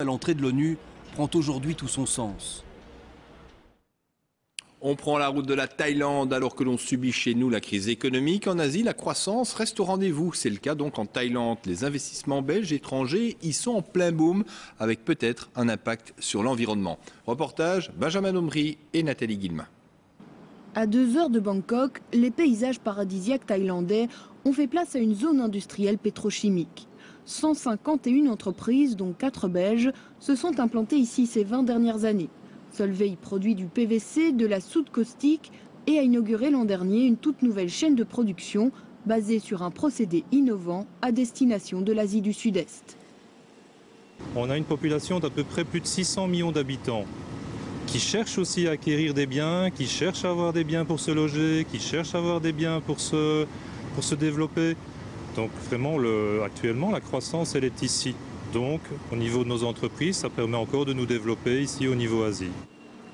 à l'entrée de l'ONU prend aujourd'hui tout son sens. On prend la route de la Thaïlande alors que l'on subit chez nous la crise économique. En Asie, la croissance reste au rendez-vous. C'est le cas donc en Thaïlande. Les investissements belges étrangers y sont en plein boom avec peut-être un impact sur l'environnement. Reportage Benjamin Omri et Nathalie Guillemin. À 2 heures de Bangkok, les paysages paradisiaques thaïlandais ont fait place à une zone industrielle pétrochimique. 151 entreprises, dont 4 belges, se sont implantées ici ces 20 dernières années. Solvay produit du PVC, de la soude caustique et a inauguré l'an dernier une toute nouvelle chaîne de production basée sur un procédé innovant à destination de l'Asie du Sud-Est. On a une population d'à peu près plus de 600 millions d'habitants qui cherchent aussi à acquérir des biens, qui cherchent à avoir des biens pour se loger, qui cherchent à avoir des biens pour se développer. Donc vraiment, actuellement, la croissance, elle est ici. Donc, au niveau de nos entreprises, ça permet encore de nous développer ici au niveau Asie.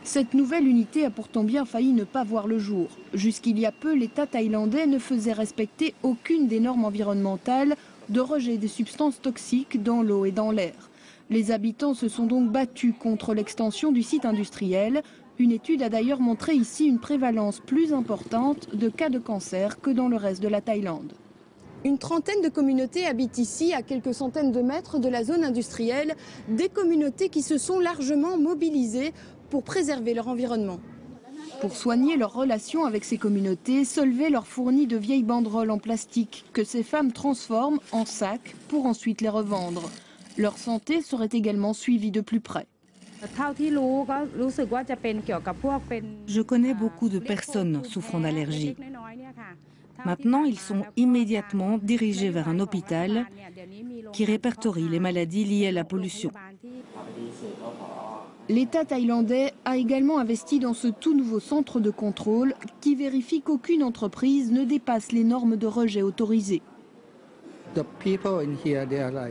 Cette nouvelle unité a pourtant bien failli ne pas voir le jour. Jusqu'il y a peu, l'État thaïlandais ne faisait respecter aucune des normes environnementales de rejet des substances toxiques dans l'eau et dans l'air. Les habitants se sont donc battus contre l'extension du site industriel. Une étude a d'ailleurs montré ici une prévalence plus importante de cas de cancer que dans le reste de la Thaïlande. Une trentaine de communautés habitent ici, à quelques centaines de mètres de la zone industrielle, des communautés qui se sont largement mobilisées pour préserver leur environnement. Pour soigner leurs relations avec ces communautés, Solvay leur fournit de vieilles banderoles en plastique que ces femmes transforment en sacs pour ensuite les revendre. Leur santé serait également suivie de plus près. Je connais beaucoup de personnes souffrant d'allergies. Maintenant, ils sont immédiatement dirigés vers un hôpital qui répertorie les maladies liées à la pollution. L'État thaïlandais a également investi dans ce tout nouveau centre de contrôle qui vérifie qu'aucune entreprise ne dépasse les normes de rejet autorisées.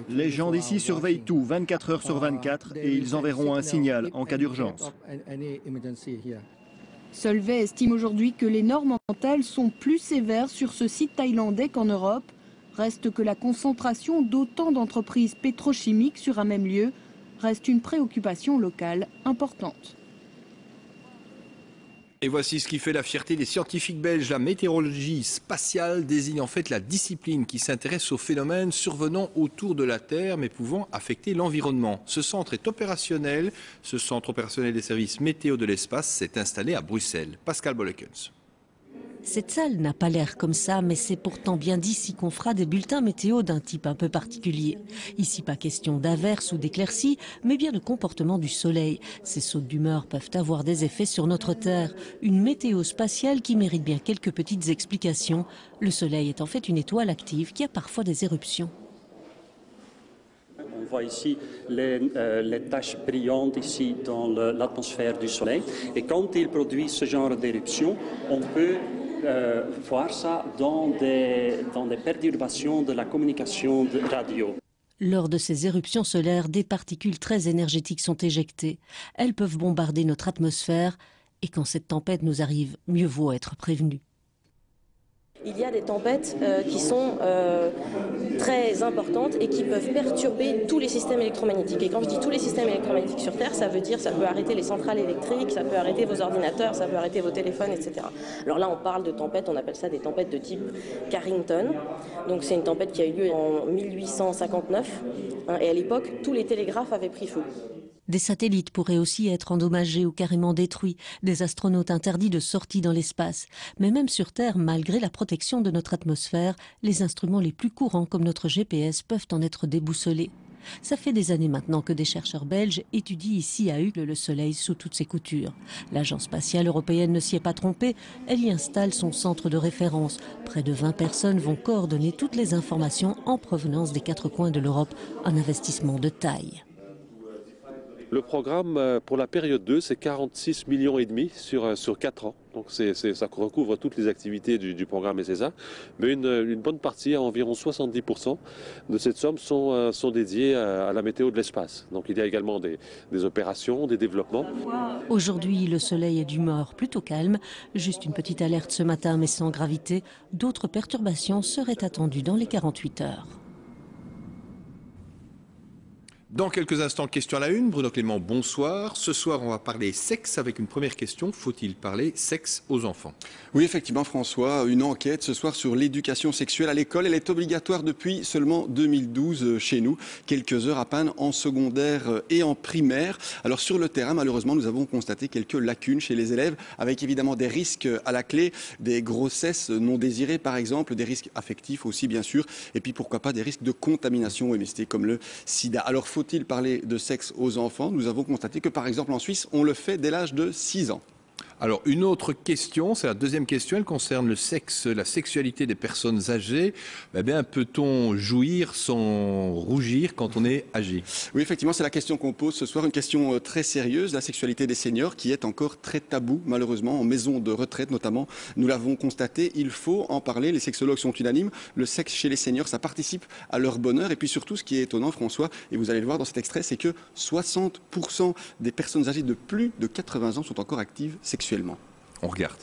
Les gens d'ici surveillent tout 24 heures sur 24 et ils enverront un signal en cas d'urgence. Solvay estime aujourd'hui que les normes ambientales sont plus sévères sur ce site thaïlandais qu'en Europe. Reste que la concentration d'autant d'entreprises pétrochimiques sur un même lieu reste une préoccupation locale importante. Et voici ce qui fait la fierté des scientifiques belges. La météorologie spatiale désigne en fait la discipline qui s'intéresse aux phénomènes survenant autour de la Terre mais pouvant affecter l'environnement. Ce centre est opérationnel. Ce centre opérationnel des services météo de l'espace s'est installé à Bruxelles. Pascal Bollekens. Cette salle n'a pas l'air comme ça, mais c'est pourtant bien d'ici qu'on fera des bulletins météo d'un type un peu particulier. Ici, pas question d'averses ou d'éclaircies, mais bien de comportement du soleil. Ces sautes d'humeur peuvent avoir des effets sur notre Terre. Une météo spatiale qui mérite bien quelques petites explications. Le soleil est en fait une étoile active qui a parfois des éruptions. On voit ici les taches brillantes ici dans l'atmosphère du Soleil. Et quand il produit ce genre d'éruption, on peut voir ça dans des perturbations de la communication radio. Lors de ces éruptions solaires, des particules très énergétiques sont éjectées. Elles peuvent bombarder notre atmosphère et quand cette tempête nous arrive, mieux vaut être prévenu. Il y a des tempêtes qui sont très importantes et qui peuvent perturber tous les systèmes électromagnétiques. Et quand je dis tous les systèmes électromagnétiques sur Terre, ça veut dire ça peut arrêter les centrales électriques, ça peut arrêter vos ordinateurs, ça peut arrêter vos téléphones, etc. Alors là, on parle de tempêtes, on appelle ça des tempêtes de type Carrington. Donc c'est une tempête qui a eu lieu en 1859. Et à l'époque, tous les télégraphes avaient pris feu. Des satellites pourraient aussi être endommagés ou carrément détruits, des astronautes interdits de sortie dans l'espace. Mais même sur Terre, malgré la protection de notre atmosphère, les instruments les plus courants comme notre GPS peuvent en être déboussolés. Ça fait des années maintenant que des chercheurs belges étudient ici à Uccle le Soleil sous toutes ses coutures. L'Agence spatiale européenne ne s'y est pas trompée, elle y installe son centre de référence. Près de 20 personnes vont coordonner toutes les informations en provenance des 4 coins de l'Europe, un investissement de taille. Le programme pour la période 2, c'est 46,5 millions sur 4 ans. Donc ça recouvre toutes les activités du programme SSA. Mais une bonne partie, à environ 70% de cette somme, sont dédiées à la météo de l'espace. Donc il y a également des opérations, des développements. Aujourd'hui, le soleil est d'humeur plutôt calme. Juste une petite alerte ce matin, mais sans gravité. D'autres perturbations seraient attendues dans les 48 heures. Dans quelques instants, question à la une. Bruno Clément, bonsoir. Ce soir, on va parler sexe avec une première question. Faut-il parler sexe aux enfants? Oui, effectivement, François. Une enquête ce soir sur l'éducation sexuelle à l'école. Elle est obligatoire depuis seulement 2012 chez nous. Quelques heures à peine en secondaire et en primaire. Alors sur le terrain, malheureusement, nous avons constaté quelques lacunes chez les élèves, avec évidemment des risques à la clé, des grossesses non désirées par exemple, des risques affectifs aussi bien sûr, et puis pourquoi pas des risques de contamination MST comme le sida. Alors faut-il parler de sexe aux enfants? Nous avons constaté que par exemple en Suisse, on le fait dès l'âge de 6 ans. Alors, une autre question, c'est la deuxième question, elle concerne le sexe, la sexualité des personnes âgées. Eh bien, peut-on jouir sans rougir quand on est âgé? Oui, effectivement, c'est la question qu'on pose ce soir, une question très sérieuse, la sexualité des seniors, qui est encore très tabou, malheureusement, en maison de retraite notamment. Nous l'avons constaté, il faut en parler, les sexologues sont unanimes. Le sexe chez les seniors, ça participe à leur bonheur. Et puis surtout, ce qui est étonnant, François, et vous allez le voir dans cet extrait, c'est que 60% des personnes âgées de plus de 80 ans sont encore actives sexuellement. On regarde.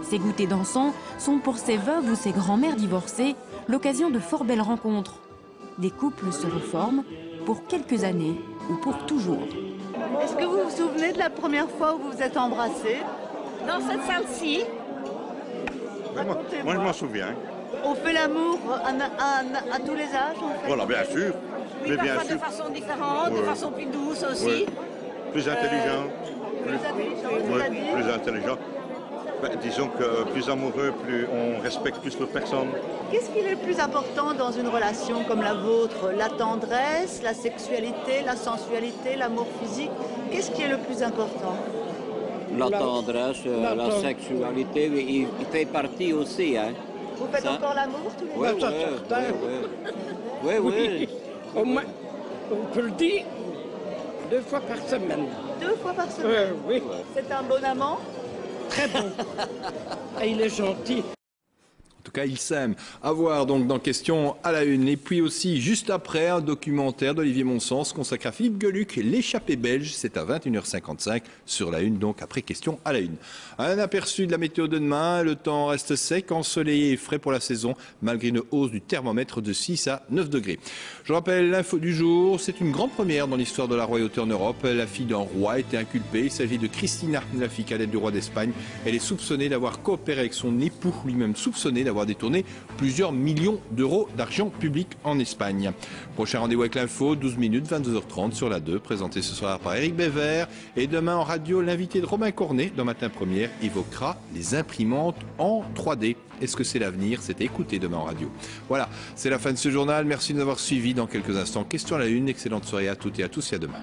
Ces goûters dansants sont pour ces veuves ou ces grands-mères divorcées l'occasion de fort belles rencontres. Des couples se reforment pour quelques années ou pour toujours. Est-ce que vous vous souvenez de la première fois où vous vous êtes embrassés? Dans cette salle-ci. Moi, je m'en souviens. On fait l'amour à tous les âges? Voilà, bien sûr. Oui, mais bien sûr. De façon différente, de façon plus douce aussi. Oui. Plus intelligent. Plus intelligent. Disons que plus amoureux, plus on respecte plus l'autre personne. Qu'est-ce qui est le plus important dans une relation comme la vôtre? La tendresse, la sexualité, la sensualité, l'amour physique? Qu'est-ce qui est le plus important? La tendresse, la sexualité, il fait partie aussi. Hein. Vous faites encore l'amour tous les jours? Oui. On peut le dire 2 fois par semaine. 2 fois par semaine? Oui. C'est un bon amant? Très bon. Et il est gentil. En tout cas, il s'aime. À voir donc dans Question à la une. Et puis aussi, juste après, un documentaire d'Olivier Monsens consacré à Philippe Geluck, L'échappée belge. C'est à 21h55 sur la une, donc après Question à la une. Un aperçu de la météo de demain. Le temps reste sec, ensoleillé et frais pour la saison, malgré une hausse du thermomètre de 6 à 9 degrés. Je rappelle l'info du jour. C'est une grande première dans l'histoire de la royauté en Europe. La fille d'un roi a été inculpée. Il s'agit de Cristina, la fille cadette du roi d'Espagne. Elle est soupçonnée d'avoir coopéré avec son époux, lui-même soupçonné d'avoir détourné plusieurs millions d'euros d'argent public en Espagne. Prochain rendez-vous avec l'info, 12 minutes, 22h30 sur la 2, présenté ce soir par Éric Bévert. Et demain en radio, l'invité de Romain Cornet, dans Matin Première, évoquera les imprimantes en 3D. Est-ce que c'est l'avenir? C'est écouté demain en radio. Voilà, c'est la fin de ce journal. Merci de nous avoir suivis. Dans quelques instants, Question à la une. Excellente soirée à toutes et à tous et à demain.